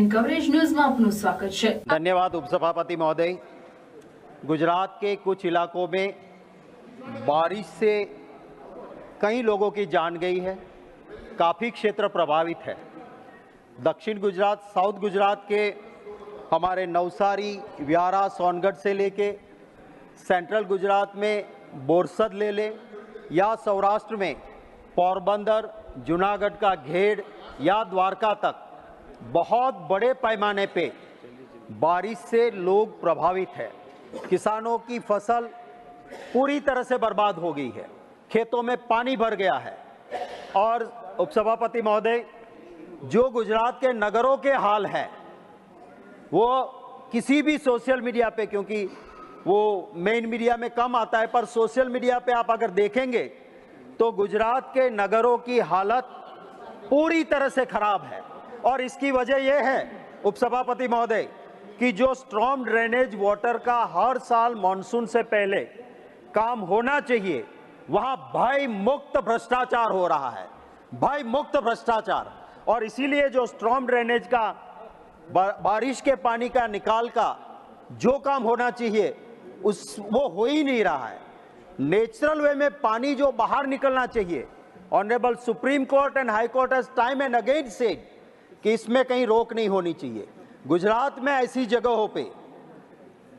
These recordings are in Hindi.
એન્ડ કવરેજ ન્યૂઝમાં આપનું સ્વાગત છે। धन्यवाद उपसभापति महोदय। गुजरात के कुछ इलाकों में बारिश से कई लोगों की जान गई है, काफ़ी क्षेत्र प्रभावित है। दक्षिण गुजरात, साउथ गुजरात के हमारे नवसारी, व्यारा, सोनगढ़ से लेके सेंट्रल गुजरात में बोरसद ले ले या सौराष्ट्र में पोरबंदर, जूनागढ़ का घेड़ या द्वारका तक बहुत बड़े पैमाने पे बारिश से लोग प्रभावित है। किसानों की फसल पूरी तरह से बर्बाद हो गई है, खेतों में पानी भर गया है। और उपसभापति महोदय, जो गुजरात के नगरों के हाल है वो किसी भी सोशल मीडिया पे, क्योंकि वो मेन मीडिया में कम आता है, पर सोशल मीडिया पे आप अगर देखेंगे तो गुजरात के नगरों की हालत पूरी तरह से खराब है। और इसकी वजह यह है उपसभापति महोदय कि जो स्ट्रॉम ड्रेनेज वाटर का हर साल मॉनसून से पहले काम होना चाहिए, वहां भय मुक्त भ्रष्टाचार हो रहा है, भय मुक्त भ्रष्टाचार। और इसीलिए जो स्ट्रॉम ड्रेनेज का बारिश के पानी का निकाल का जो काम होना चाहिए वो हो ही नहीं रहा है। नेचुरल वे में पानी जो बाहर निकलना चाहिए, honourable supreme court and high court has time and again said कि इसमें कहीं रोक नहीं होनी चाहिए। गुजरात में ऐसी जगहों पे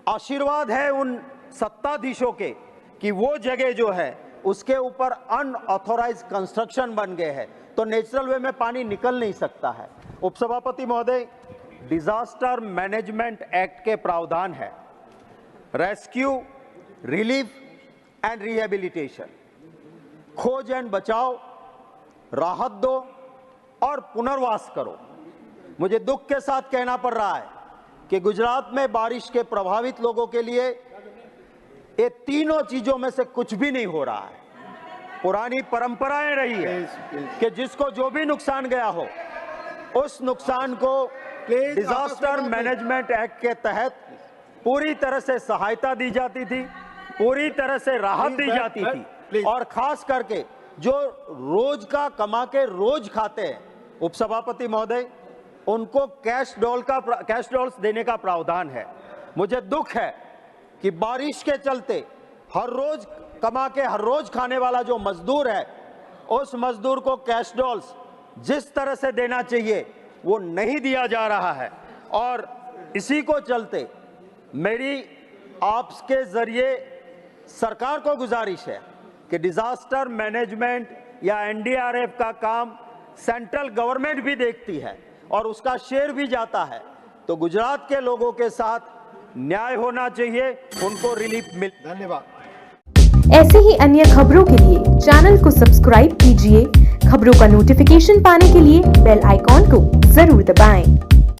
आशीर्वाद है उन सत्ताधीशों के कि वो जगह जो है उसके ऊपर अनऑथोराइज्ड कंस्ट्रक्शन बन गए हैं, तो नेचुरल वे में पानी निकल नहीं सकता है। उपसभापति महोदय, डिजास्टर मैनेजमेंट एक्ट के प्रावधान है रेस्क्यू, रिलीफ एंड रिहेबिलिटेशन, खोज एंड बचाओ, राहत दो और पुनर्वास करो। मुझे दुख के साथ कहना पड़ रहा है कि गुजरात में बारिश के प्रभावित लोगों के लिए ये तीनों चीजों में से कुछ भी नहीं हो रहा है। पुरानी परंपराएं रही है कि जिसको जो भी नुकसान गया हो उस नुकसान को डिजास्टर मैनेजमेंट एक्ट के तहत पूरी तरह से सहायता दी जाती थी, पूरी तरह से राहत दी जाती थी। और खास करके जो रोज का कमा के रोज खाते हैं उपसभापति महोदय, उनको कैश डॉल्स देने का प्रावधान है। मुझे दुख है कि बारिश के चलते हर रोज कमा के हर रोज खाने वाला जो मजदूर है, उस मजदूर को कैश डॉल्स जिस तरह से देना चाहिए वो नहीं दिया जा रहा है। और इसी को चलते मेरी आपके जरिए सरकार को गुजारिश है कि डिजास्टर मैनेजमेंट या एनडीआरएफ का काम सेंट्रल गवर्नमेंट भी देखती है और उसका शेयर भी जाता है, तो गुजरात के लोगों के साथ न्याय होना चाहिए, उनको रिलीफ मिल। धन्यवाद। ऐसे ही अन्य खबरों के लिए चैनल को सब्सक्राइब कीजिए। खबरों का नोटिफिकेशन पाने के लिए बेल आइकॉन को जरूर दबाएं।